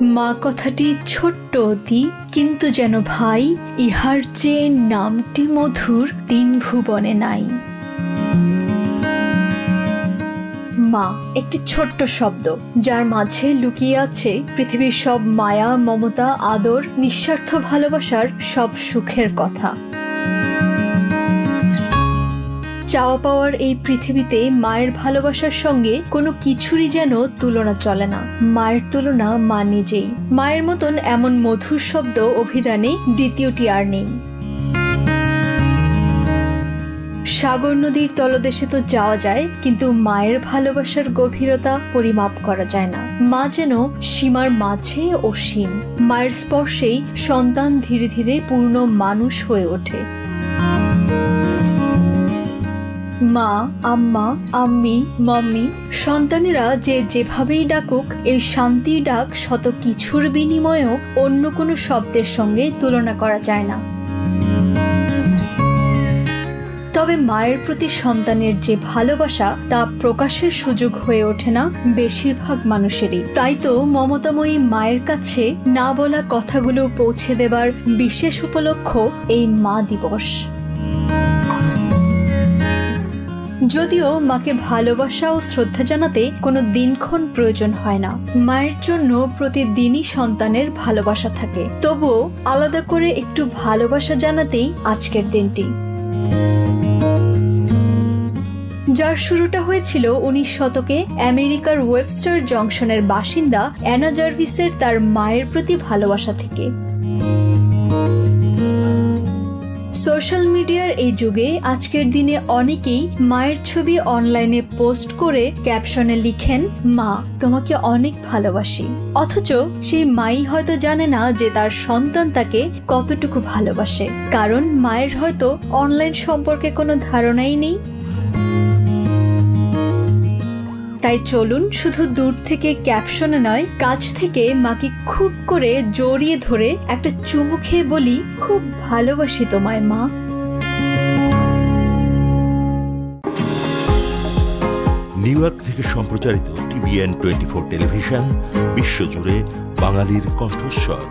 মা কথাটি ছোট্ট অতি, কিন্তু যেন ভাই, ইহার চেয়ে নামটি মধুর তিন ভুবনে নাই। মা একটি ছোট্ট শব্দ, যার মাঝে লুকিয়ে আছে পৃথিবীর সব মায়া, মমতা, আদর, নিঃস্বার্থ ভালোবাসার সব সুখের কথা। চাওয়া পাওয়ার এই পৃথিবীতে মায়ের ভালোবাসার সঙ্গে কোনো কিছুরই যেন তুলনা চলে না। মায়ের তুলনা মা নিজেই। মায়ের মতন এমন মধুর শব্দ অভিধানে দ্বিতীয়টি আর নেই। সাগর নদীর তলদেশে তো যাওয়া যায়, কিন্তু মায়ের ভালোবাসার গভীরতা পরিমাপ করা যায় না। মা যেন সীমার মাঝে অসীম। মায়ের স্পর্শেই সন্তান ধীরে ধীরে পূর্ণ মানুষ হয়ে ওঠে। মা, আম্মা, আম্মি, মাম্মি, সন্তানেরা যে যেভাবেই ডাকুক, এই শান্তির ডাক শত কিছুর বিনিময়েও অন্য কোনো শব্দের সঙ্গে তুলনা করা যায় না। তবে মায়ের প্রতি সন্তানের যে ভালোবাসা, তা প্রকাশের সুযোগ হয়ে ওঠে না বেশিরভাগ মানুষেরই। তাই তো মমতাময়ী মায়ের কাছে না বলা কথাগুলো পৌঁছে দেবার বিশেষ উপলক্ষ এই মা দিবস। যদিও মাকে ভালোবাসা ও শ্রদ্ধা জানাতে কোনো দিনক্ষণ প্রয়োজন হয় না। মায়ের জন্য প্রতিদিনই সন্তানের ভালোবাসা থাকে। তবুও আলাদা করে একটু ভালোবাসা জানাতেই আজকের দিনটি, যার শুরুটা হয়েছিল 19 শতকে আমেরিকার ওয়েবস্টার জংশনের বাসিন্দা অ্যানা জার্ভিসের তার মায়ের প্রতি ভালোবাসা থেকে। সোশ্যাল মিডিয়ার এই যুগে আজকের দিনে অনেকেই মায়ের ছবি অনলাইনে পোস্ট করে ক্যাপশনে লিখেন, মা তোমাকে অনেক ভালোবাসি। অথচ সেই মাই হয়তো জানে না যে তার সন্তান তাকে কতটুকু ভালোবাসে, কারণ মায়ের হয়তো অনলাইন সম্পর্কে কোনো ধারণাই নেই। তাই চলুন শুধু দূর থেকে ক্যাপশনে নয়, কাছ থেকে মাকে খুব করে জড়িয়ে ধরে একটা চুমু খেয়ে বলি, খুব ভালোবাসি তোমায় মা। নিউ ইয়র্ক থেকে সম্প্রচারিত TVN 24 টেলিভিশন, বিশ্বজুড়ে বাঙালির কণ্ঠস্বর।